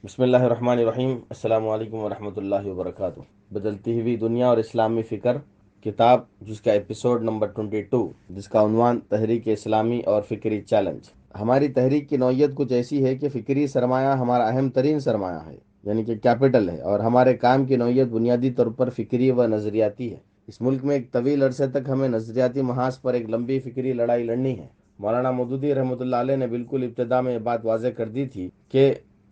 بسم اللہ الرحمن الرحیم۔ السلام علیکم ورحمۃ اللہ وبرکاتہ۔ بدلتی ہوئی دنیا اور اسلامی فکر کتاب، جس کا ایپیسوڈ نمبر 22، جس کا عنوان تحریک اسلامی اور فکری چیلنج۔ ہماری تحریک کی نوعیت کچھ ایسی ہے کہ فکری سرمایہ ہمارا اہم ترین سرمایہ ہے، یعنی کہ کیپٹل ہے، اور ہمارے کام کی نوعیت بنیادی طور پر فکری و نظریاتی ہے۔ اس ملک میں ایک طویل عرصے تک ہمیں نظریاتی محاذ پر ایک لمبی فکری لڑائی لڑنی ہے۔ مولانا مودودی رحمۃ اللہ علیہ نے بالکل ابتدا میں یہ بات واضح کر دی تھی کہ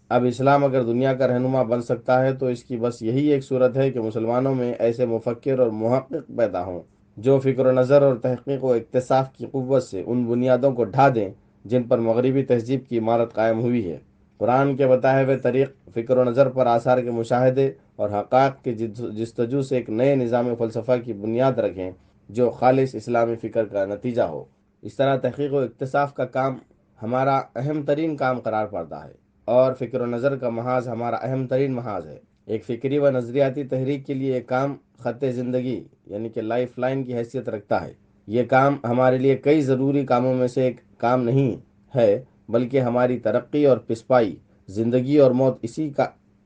اب اسلام اگر دنیا کا رہنما بن سکتا ہے تو اس کی بس یہی ایک صورت ہے کہ مسلمانوں میں ایسے مفکر اور محقق پیدا ہوں جو فکر و نظر اور تحقیق و اکتشاف کی قوت سے ان بنیادوں کو ڈھا دیں جن پر مغربی تہذیب کی عمارت قائم ہوئی ہے۔ قرآن کے بتائے ہوئے طریق فکر و نظر پر آثار کے مشاہدے اور حقائق کی جستجو سے ایک نئے نظام فلسفہ کی بنیاد رکھیں جو خالص اسلامی فکر کا نتیجہ ہو۔ اس طرح تحقیق و اکتشاف کا کام ہمارا اہم ترین کام قرار پاتا ہے، اور فکر و نظر کا محاذ ہمارا اہم ترین محاذ ہے۔ ایک فکری و نظریاتی تحریک کے لیے یہ کام خط زندگی یعنی کہ لائف لائن کی حیثیت رکھتا ہے۔ یہ کام ہمارے لیے کئی ضروری کاموں میں سے ایک کام نہیں ہے، بلکہ ہماری ترقی اور پسپائی، زندگی اور موت اسی کا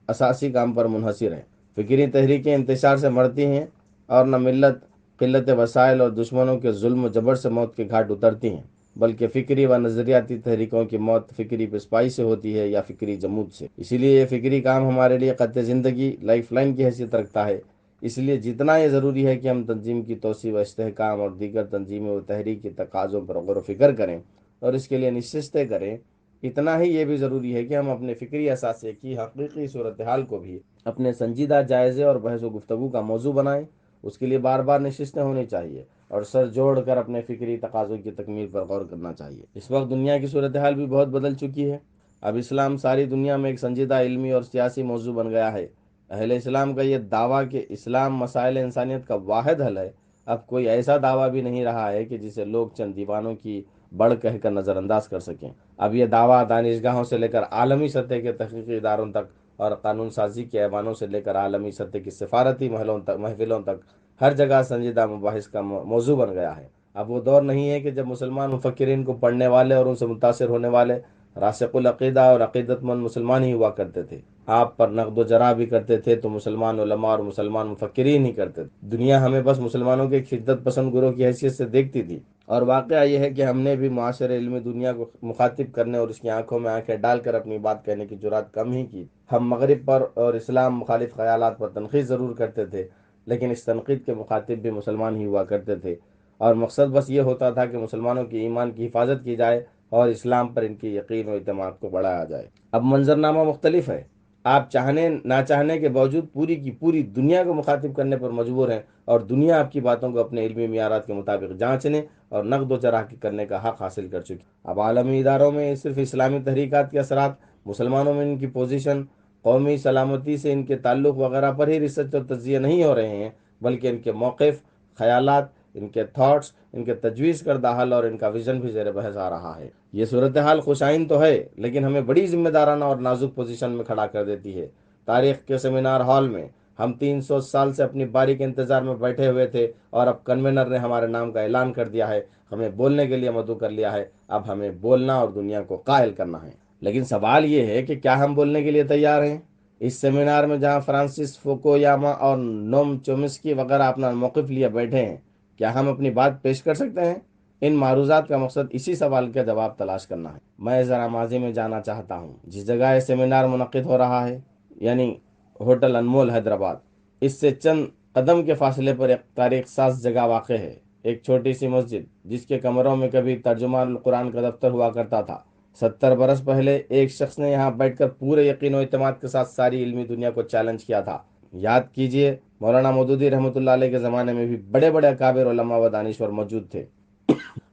اساسی کام پر منحصر ہے۔ فکری تحریکیں انتشار سے مرتی ہیں اور نہ ملت، قلت وسائل اور دشمنوں کے ظلم و جبر سے موت کے گھاٹ اترتی ہیں، بلکہ فکری و نظریاتی تحریکوں کی موت فکری پسپائی سے ہوتی ہے یا فکری جمود سے۔ اسی لیے یہ فکری کام ہمارے لیے خط زندگی، لائف لائن کی حیثیت رکھتا ہے۔ اس لیے جتنا یہ ضروری ہے کہ ہم تنظیم کی توسیع و استحکام اور دیگر تنظیمی و تحریک کے تقاضوں پر غور و فکر کریں اور اس کے لیے نشستیں کریں، اتنا ہی یہ بھی ضروری ہے کہ ہم اپنے فکری اثاثے کی حقیقی صورتحال کو بھی اپنے سنجیدہ جائزے اور بحث و گفتگو کا موضوع بنائیں۔ اس کے لیے بار بار نشستیں ہونی چاہیے اور سر جوڑ کر اپنے فکری تقاضوں کی تکمیل پر غور کرنا چاہیے۔ اس وقت دنیا کی صورتحال بھی بہت بدل چکی ہے۔ اب اسلام ساری دنیا میں ایک سنجیدہ علمی اور سیاسی موضوع بن گیا ہے۔ اہل اسلام کا یہ دعویٰ کہ اسلام مسائل انسانیت کا واحد حل ہے، اب کوئی ایسا دعویٰ بھی نہیں رہا ہے کہ جسے لوگ چند دیوانوں کی بڑھ کہہ کر نظر انداز کر سکیں۔ اب یہ دعویٰ دانشگاہوں سے لے کر عالمی سطح کے تحقیقی اداروں تک اور قانون سازی کے ایوانوں سے لے کر عالمی سطح کی سفارتی محفلوں تک ہر جگہ سنجیدہ مباحث کا موضوع بن گیا ہے۔ اب وہ دور نہیں ہے کہ جب مسلمان مفکرین کو پڑھنے والے اور ان سے متاثر ہونے والے راسخ العقیدہ اور عقیدت مند مسلمان ہی ہوا کرتے تھے۔ آپ پر نقد و جرح بھی کرتے تھے تو مسلمان علماء اور مسلمان مفکرین ہی کرتے تھے۔ دنیا ہمیں بس مسلمانوں کے ایک شدت پسند گروہ کی حیثیت سے دیکھتی تھی، اور واقعہ یہ ہے کہ ہم نے بھی معاشر علمی دنیا کو مخاطب کرنے اور اس کی آنکھوں میں آنکھیں ڈال کر اپنی بات کہنے کی جرات کم ہی کی۔ ہم مغرب پر اور اسلام مخالف خیالات پر تنقید ضرور کرتے تھے، لیکن اس تنقید کے مخاطب بھی مسلمان ہی ہوا کرتے تھے، اور مقصد بس یہ ہوتا تھا کہ مسلمانوں کی ایمان کی حفاظت کی جائے اور اسلام پر ان کی یقین و اعتماد کو بڑھایا جائے۔ اب منظرنامہ مختلف ہے۔ آپ چاہنے نہ چاہنے کے باوجود پوری کی پوری دنیا کو مخاطب کرنے پر مجبور ہیں، اور دنیا آپ کی باتوں کو اپنے علمی معیارات کے مطابق جانچنے اور نقد و جرح کرنے کا حق حاصل کر چکی۔ اب عالمی اداروں میں صرف اسلامی تحریکات کے اثرات، مسلمانوں میں ان کی پوزیشن، قومی سلامتی سے ان کے تعلق وغیرہ پر ہی ریسرچ اور تجزیہ نہیں ہو رہے ہیں، بلکہ ان کے موقف، خیالات، ان کے تھاٹس، ان کے تجویز کردہ حل اور ان کا ویژن بھی زیر بحث آ رہا ہے۔ یہ صورتحال خوشائن تو ہے، لیکن ہمیں بڑی ذمہ دارانہ اور نازک پوزیشن میں کھڑا کر دیتی ہے۔ تاریخ کے سیمینار ہال میں ہم 300 سال سے اپنی باری کے انتظار میں بیٹھے ہوئے تھے، اور اب کنوینر نے ہمارے نام کا اعلان کر دیا ہے، ہمیں بولنے کے لیے مدعو کر لیا ہے۔ اب ہمیں بولنا اور دنیا کو قائل کرنا ہے۔ لیکن سوال یہ ہے کہ کیا ہم بولنے کے لیے تیار ہیں؟ اس سیمینار میں جہاں فرانسس فوکویاما اور نوم چومسکی وغیرہ اپنا موقف لیے بیٹھے ہیں، کیا ہم اپنی بات پیش کر سکتے ہیں؟ ان معروضات کا مقصد اسی سوال کا جواب تلاش کرنا ہے۔ میں ذرا ماضی میں جانا چاہتا ہوں۔ جس جگہ یہ سیمینار منعقد ہو رہا ہے، یعنی ہوٹل انمول حیدرآباد، اس سے چند قدم کے فاصلے پر ایک تاریخ ساز جگہ واقع ہے، ایک چھوٹی سی مسجد جس کے کمروں میں کبھی ترجمان القرآن کا دفتر ہوا کرتا تھا۔ 70 برس پہلے ایک شخص نے یہاں بیٹھ کر پورے یقین و اعتماد کے ساتھ ساری علمی دنیا کو چیلنج کیا تھا۔ یاد کیجئے، مولانا مودودی رحمۃ اللہ علیہ کے زمانے میں بھی بڑے بڑے اکابر علماء و دانشور موجود تھے۔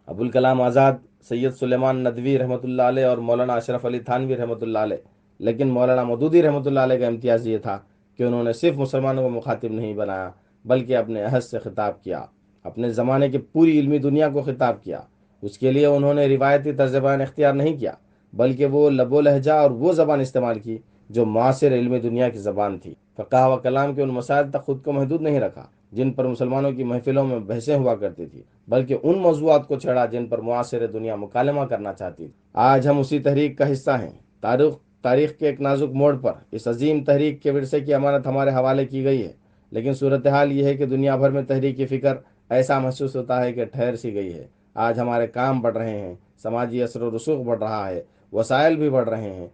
ابوالکلام آزاد، سید سلیمان ندوی رحمۃ اللہ علیہ اور مولانا اشرف علی تھانوی رحمۃ اللہ علیہ، لیکن مولانا مودودی رحمۃ اللہ علیہ کا امتیاز یہ تھا کہ انہوں نے صرف مسلمانوں کو مخاطب نہیں بنایا، بلکہ اپنے عہد سے خطاب کیا، اپنے زمانے کی پوری علمی دنیا کو خطاب کیا۔ اس کے لیے انہوں نے روایتی طرز بیان اختیار نہیں کیا، بلکہ وہ لب و لہجہ اور وہ زبان استعمال کی جو معاصر علمی دنیا کی زبان تھی۔ فقہ و کلام کے ان مسائل تک خود کو محدود نہیں رکھا جن پر مسلمانوں کی محفلوں میں بحثیں ہوا کرتی تھی، بلکہ ان موضوعات کو چھیڑا جن پر معاصر دنیا مکالمہ کرنا چاہتی تھی۔ آج ہم اسی تحریک کا حصہ ہیں۔ تاریخ کے ایک نازک موڑ پر اس عظیم تحریک کے ورثے کی امانت ہمارے حوالے کی گئی ہے، لیکن صورتحال یہ ہے کہ دنیا بھر میں تحریک کی فکر ایسا محسوس ہوتا ہے کہ ٹھہر سی گئی ہے۔ آج ہمارے کام بڑھ رہے ہیں، سماجی اثر و رسوخ بڑھ رہا ہے، وسائل بھی بڑھ رہے ہیں،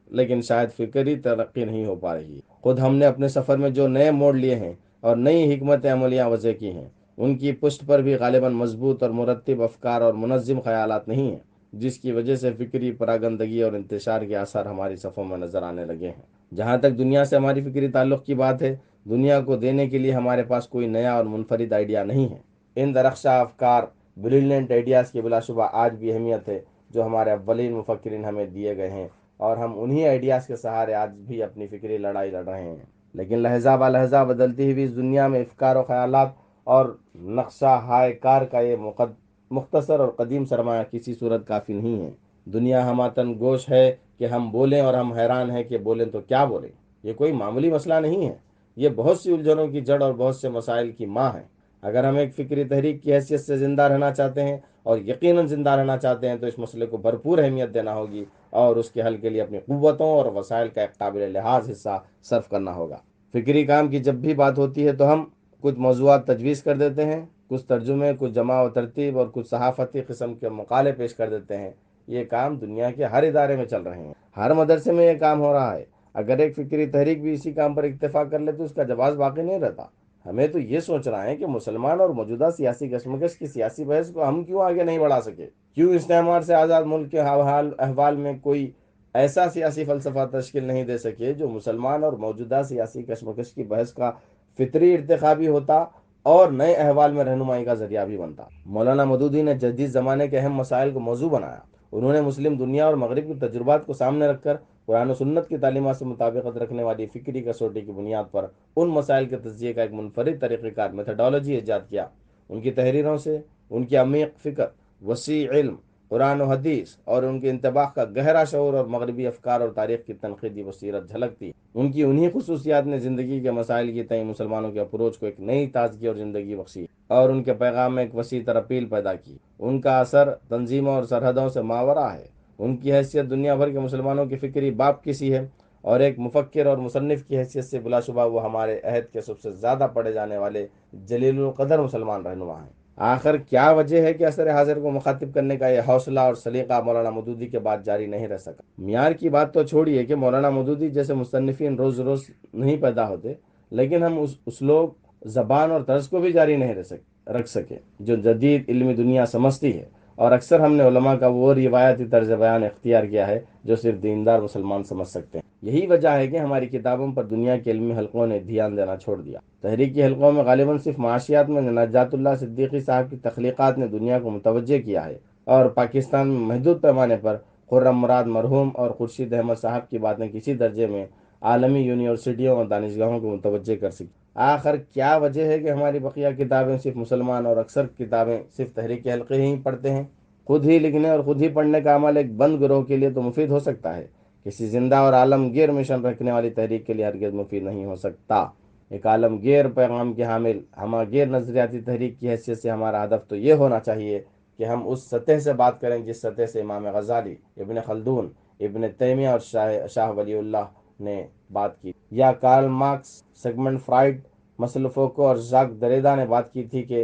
لیکن شاید فکری ترقی نہیں ہو پا رہی۔ خود ہم نے اپنے سفر میں جو نئے موڑ لیے ہیں اور نئی حکمت عملیاں وضع کی ہیں، ان کی پشت پر بھی غالباً مضبوط اور مرتب افکار اور منظم خیالات نہیں ہیں، جس کی وجہ سے فکری پراگندگی اور انتشار کے آثار ہماری صفوں میں نظر آنے لگے ہیں۔ جہاں تک دنیا سے ہماری فکری تعلق کی بات ہے، دنیا کو دینے کے لیے ہمارے پاس کوئی نیا اور منفرد آئیڈیا نہیں ہے۔ ان درخشاں افکار، بریلینٹ آئیڈیاز کی بلا شبہ آج بھی اہمیت ہے جو ہمارے اولین مفکرین ہمیں دیے گئے ہیں، اور ہم انہی آئیڈیاز کے سہارے آج بھی اپنی فکری لڑائی لڑ رہے ہیں۔ لیکن لہجہ بہ لہجہ بدلتی ہوئی اس دنیا میں افکار و خیالات اور نقشہ ہائے کار کا یہ مختصر اور قدیم سرمایہ کسی صورت کافی نہیں ہے۔ دنیا ہماتن گوش ہے کہ ہم بولیں، اور ہم حیران ہیں کہ بولیں تو کیا بولیں۔ یہ کوئی معمولی مسئلہ نہیں ہے، یہ بہت سی الجھنوں کی جڑ اور بہت سے مسائل کی ماں ہے۔ اگر ہم ایک فکری تحریک کی حیثیت سے زندہ رہنا چاہتے ہیں، اور یقیناً زندہ رہنا چاہتے ہیں، تو اس مسئلے کو بھرپور اہمیت دینا ہوگی اور اس کے حل کے لیے اپنی قوتوں اور وسائل کا ایک قابل لحاظ حصہ صرف کرنا ہوگا۔ فکری کام کی جب بھی بات ہوتی ہے تو ہم کچھ موضوعات تجویز کر دیتے ہیں، کچھ ترجمے، کچھ جمع و ترتیب اور کچھ صحافتی قسم کے مقالے پیش کر دیتے ہیں۔ یہ کام دنیا کے ہر ادارے میں چل رہے ہیں، ہر مدرسے میں یہ کام ہو رہا ہے۔ اگر ایک فکری تحریک بھی اسی کام پر اکتفا کر لے تو اس کا جواز باقی نہیں رہتا۔ ہمیں تو یہ سوچنا ہے کہ مسلمان اور موجودہ سیاسی کشمکش کی سیاسی بحث کو ہم کیوں آگے نہیں بڑھا سکے؟ کیوں استعمار سے آزاد ملک کے احوال میں کوئی ایسا سیاسی فلسفہ تشکیل نہیں دے سکے جو مسلمان اور موجودہ سیاسی کشمکش کی بحث کا فطری ارتقابی ہوتا اور نئے احوال میں رہنمائی کا ذریعہ بھی بنتا؟ مولانا مودودی نے جدید زمانے کے اہم مسائل کو موضوع بنایا۔ انہوں نے مسلم دنیا اور مغرب کی تجربات کو سامنے رکھ کر قرآن و سنت کی تعلیمات سے مطابقت رکھنے والی فکری کسوٹی کی بنیاد پر ان مسائل کے تجزیے کا ایک منفرد طریقہ کار میتھڈالوجی ایجاد کیا۔ ان کی تحریروں سے ان کی عمیق فکر، وسیع علم، قرآن و حدیث اور ان کے انتباہ کا گہرا شعور اور مغربی افکار اور تاریخ کی تنقیدی بصیرت جھلکتی۔ ان کی انہی خصوصیات نے زندگی کے مسائل کی تئیں مسلمانوں کے اپروچ کو ایک نئی تازگی اور زندگی بخشی اور ان کے پیغام میں ایک وسیع تر اپیل پیدا کی۔ ان کا اثر تنظیموں اور سرحدوں سے ماورا ہے۔ ان کی حیثیت دنیا بھر کے مسلمانوں کی فکری باپ کسی ہے، اور ایک مفکر اور مصنف کی حیثیت سے بلا شبہ وہ ہمارے عہد کے سب سے زیادہ پڑھے جانے والے جلیل القدر مسلمان رہنما ہیں۔ آخر کیا وجہ ہے کہ عصر حاضر کو مخاطب کرنے کا یہ حوصلہ اور سلیقہ مولانا مودودی کے بعد جاری نہیں رہ سکا؟ معیار کی بات تو چھوڑیے کہ مولانا مودودی جیسے مصنفین روز روز نہیں پیدا ہوتے، لیکن ہم اس اسلوب، زبان اور طرز کو بھی جاری نہیں رکھ سکے جو جدید علمی دنیا سمجھتی ہے، اور اکثر ہم نے علماء کا وہ روایتی طرز بیان اختیار کیا ہے جو صرف دیندار مسلمان سمجھ سکتے ہیں۔ یہی وجہ ہے کہ ہماری کتابوں پر دنیا کے علمی حلقوں نے دھیان دینا چھوڑ دیا۔ تحریکی حلقوں میں غالباً صرف معاشیات میں نجات اللہ صدیقی صاحب کی تخلیقات نے دنیا کو متوجہ کیا ہے، اور پاکستان میں محدود پیمانے پر خرم مراد مرحوم اور خورشید احمد صاحب کی باتیں کسی درجے میں عالمی یونیورسٹیوں اور دانشگاہوں کو متوجہ کر سکی۔ آخر کیا وجہ ہے کہ ہماری بقیہ کتابیں صرف مسلمان اور اکثر کتابیں صرف تحریکی حلقے ہی پڑھتے ہیں؟ خود ہی لکھنے اور خود ہی پڑھنے کا عمل ایک بند گروہ کے لیے تو مفید ہو سکتا ہے، کسی زندہ اور عالمگیر مشن رکھنے والی تحریک کے لیے ہرگز مفید نہیں ہو سکتا۔ ایک عالمگیر پیغام کے حامل ہماگیر نظریاتی تحریک کی حیثیت سے ہمارا ہدف تو یہ ہونا چاہیے کہ ہم اس سطح سے بات کریں جس سطح سے امام غزالی، ابن خلدون، ابن تیمیہ اور شاہ ولی اللہ نے بات کی، یا کارل مارکس، سگمنڈ فرائڈ، مسل فوکو اور ژاک دریدا نے بات کی تھی کہ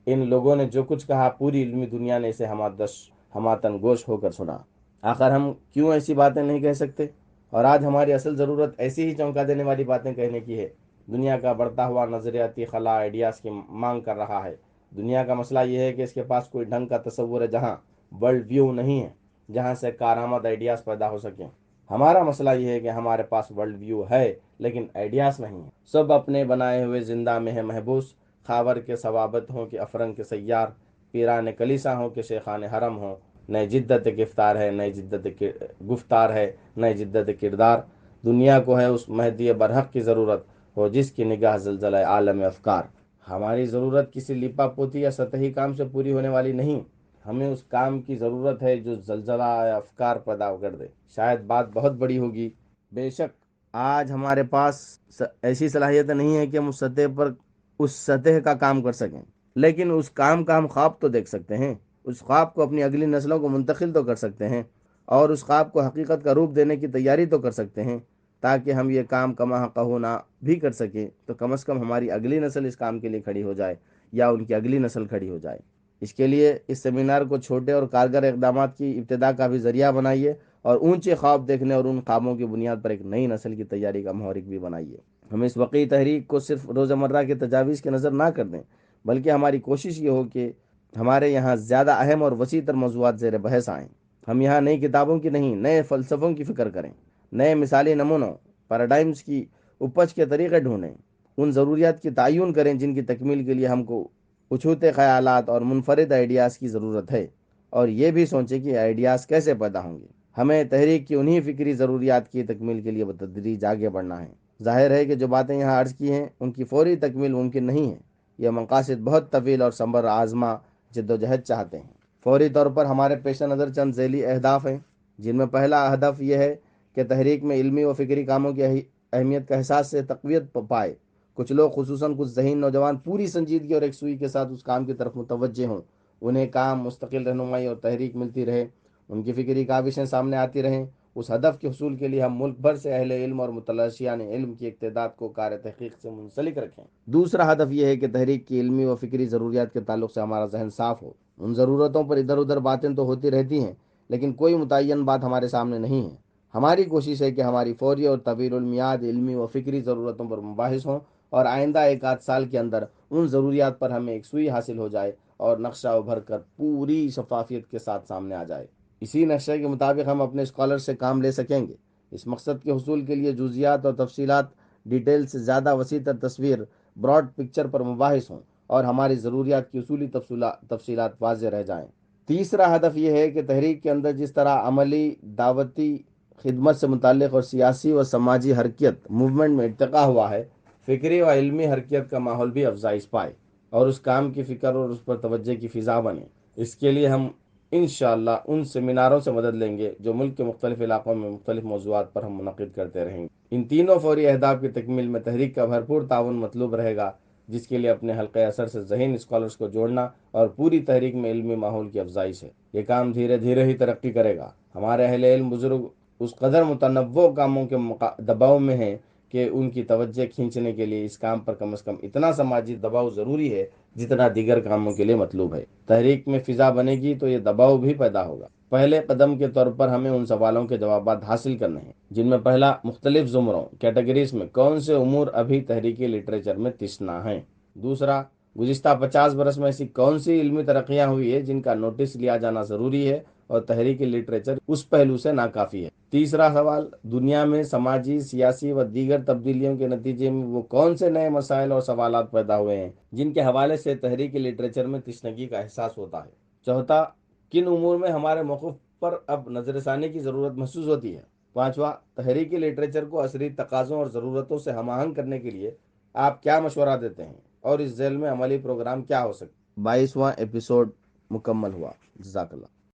ان لوگوں نے جو کچھ کہا پوری علمی دنیا نے اسے ہماتن گوش ہو کر سنا۔ آخر ہم کیوں ایسی باتیں نہیں کہہ سکتے؟ اور آج ہماری اصل ضرورت ایسی ہی چونکا دینے والی باتیں کہنے کی ہے۔ دنیا کا بڑھتا ہوا نظریاتی خلا آئیڈیاز کی مانگ کر رہا ہے۔ دنیا کا مسئلہ یہ ہے کہ اس کے پاس کوئی ڈھنگ کا تصور ہے، جہاں ورلڈ ویو نہیں ہے جہاں سے کارآمد آئیڈیاز پیدا ہو سکیں۔ ہمارا مسئلہ یہ ہے کہ ہمارے پاس ورلڈ ویو ہے لیکن آئیڈیاز نہیں ہیں۔ سب اپنے بنائے ہوئے زندہ میں ہے محبوس، خاور کے ثوابت ہوں کہ افرنگ کے سیار، پیران کلیسا ہوں کہ شیخان حرم ہوں، نئے جدت گفتار ہے، نئے جدت گفتار ہے، نئے جدت کردار۔ دنیا کو ہے اس مہدی برحق کی ضرورت ہو جس کی نگاہ زلزلہ عالم افکار۔ ہماری ضرورت کسی لپا پوتی یا سطحی کام سے پوری ہونے والی نہیں، ہمیں اس کام کی ضرورت ہے جو زلزلہ افکار پیدا کر دے۔ شاید بات بہت بڑی ہوگی، بے شک آج ہمارے پاس ایسی صلاحیت نہیں ہے کہ ہم اس سطح کا کام کر سکیں، لیکن اس کام کا ہم خواب تو دیکھ سکتے ہیں، اس خواب کو اپنی اگلی نسلوں کو منتقل تو کر سکتے ہیں، اور اس خواب کو حقیقت کا روپ دینے کی تیاری تو کر سکتے ہیں۔ تاکہ ہم یہ کام کما حقہ نہ بھی کر سکیں تو کم از کم ہماری اگلی نسل اس کام کے لیے کھڑی ہو جائے یا ان کی اگلی نسل کھڑی ہو جائے۔ اس کے لیے اس سیمینار کو چھوٹے اور کارگر اقدامات کی ابتدا کا بھی ذریعہ بنائیے اور اونچے خواب دیکھنے اور ان خوابوں کی بنیاد پر ایک نئی نسل کی تیاری کا محرک بھی بنائیے۔ ہم اس وقی تحریک کو صرف روزمرہ کے تجاویز کی نظر نہ کر دیں، بلکہ ہماری کوشش یہ ہو کہ ہمارے یہاں زیادہ اہم اور وسیع تر موضوعات زیر بحث آئیں۔ ہم یہاں نئی کتابوں کی نہیں، نئے فلسفوں کی فکر کریں، نئے مثالی نمونوں پیراڈائمز کی اپج کے طریقے ڈھونڈیں، ان ضروریات کی تعین کریں جن کی تکمیل کے لیے ہم کو اچھوتے خیالات اور منفرد آئیڈیاز کی ضرورت ہے، اور یہ بھی سوچیں کہ آئیڈیاز کیسے پیدا ہوں گے۔ ہمیں تحریک کی انہی فکری ضروریات کی تکمیل کے لیے بتدریج آگے بڑھنا ہے۔ ظاہر ہے کہ جو باتیں یہاں عرض کی ہیں ان کی فوری تکمیل ممکن نہیں ہے۔ یہ مقاصد بہت طویل اور صبر آزما جد و جہد چاہتے ہیں۔ فوری طور پر ہمارے پیش نظر چند ذیلی اہداف ہیں، جن میں پہلا ہدف یہ ہے کہ تحریک میں علمی و فکری کاموں کی اہمیت کا احساس سے تقویت پائے۔ کچھ لوگ، خصوصاً کچھ ذہین نوجوان، پوری سنجیدگی اور یکسوئی کے ساتھ اس کام کی طرف متوجہ ہوں۔ انہیں کام، مستقل رہنمائی اور تحریک ملتی رہے، ان کی فکری کاوشیں سامنے آتی رہیں۔ اس ہدف کے حصول کے لیے ہم ملک بھر سے اہل علم اور متلاشیان علم کی ایک تعداد کو کار تحقیق سے منسلک رکھیں۔ دوسرا ہدف یہ ہے کہ تحریک کی علمی و فکری ضروریات کے تعلق سے ہمارا ذہن صاف ہو۔ ان ضرورتوں پر ادھر ادھر باتیں تو ہوتی رہتی ہیں، لیکن کوئی متعین بات ہمارے سامنے نہیں ہے۔ ہماری کوشش ہے کہ ہماری فوری اور طویل المیعاد علمی و فکری ضرورتوں پر مباحث ہوں، اور آئندہ ایک آدھ سال کے اندر ان ضروریات پر ہمیں یکسوئی حاصل ہو جائے اور نقشہ ابھر کر پوری شفافیت کے ساتھ سامنے آ جائے۔ اسی نقشے کے مطابق ہم اپنے اسکالر سے کام لے سکیں گے۔ اس مقصد کے حصول کے لیے جزئیات اور تفصیلات، ڈیٹیل سے زیادہ وسیع تر تصویر، براڈ پکچر پر مباحث ہوں اور ہماری ضروریات کی اصولی تفصیلات واضح رہ جائیں۔ تیسرا ہدف یہ ہے کہ تحریک کے اندر جس طرح عملی، دعوتی خدمت سے متعلق اور سیاسی و سماجی حرکت موومنٹ میں ارتقا ہوا ہے، فکری و علمی حرکت کا ماحول بھی افزائش پائے اور اس کام کی فکر اور اس پر توجہ کی فضا بنے۔ اس کے لیے ہم انشاءاللہ ان سیمیناروں سے مدد لیں گے جو ملک کے مختلف علاقوں میں مختلف موضوعات پر ہم منعقد کرتے رہیں گے۔ ان تینوں فوری اہداف کی تکمیل میں تحریک کا بھرپور تعاون مطلوب رہے گا، جس کے لیے اپنے حلقہ اثر سے ذہین اسکالرز کو جوڑنا اور پوری تحریک میں علمی ماحول کی افزائش ہے۔ یہ کام دھیرے دھیرے ہی ترقی کرے گا۔ ہمارے اہل علم بزرگ اس قدر متنوع کاموں کے دباؤ میں ہیں کہ ان کی توجہ کھینچنے کے لیے اس کام پر کم از کم اتنا سماجی دباؤ ضروری ہے جتنا دیگر کاموں کے لیے مطلوب ہے۔ تحریک میں فضا بنے گی تو یہ دباؤ بھی پیدا ہوگا۔ پہلے قدم کے طور پر ہمیں ان سوالوں کے جوابات حاصل کرنے ہیں، جن میں پہلا، مختلف زمروں کیٹیگریز میں کون سے امور ابھی تحریکی لٹریچر میں تشنہ ہیں۔ دوسرا، گزشتہ 50 برس میں ایسی کون سی علمی ترقیاں ہوئی ہے جن کا نوٹس لیا جانا ضروری ہے اور تحریکی لٹریچر اس پہلو سے ناکافی ہے۔ تیسرا سوال، دنیا میں سماجی، سیاسی و دیگر تبدیلیوں کے نتیجے میں وہ کون سے نئے مسائل اور سوالات پیدا ہوئے ہیں جن کے حوالے سے تحریکی لٹریچر میں تشنگی کا احساس ہوتا ہے۔ چوتھا، کن امور میں ہمارے موقف پر اب نظر ثانی کی ضرورت محسوس ہوتی ہے۔ پانچواں، تحریکی لٹریچر کو عصری تقاضوں اور ضرورتوں سے ہم آہنگ کرنے کے لیے آپ کیا مشورہ دیتے ہیں اور اس ذیل میں عملی پروگرام کیا ہو سکتا ہے۔ 22واں ایپیسوڈ مکمل ہوا۔ جزاک اللہ۔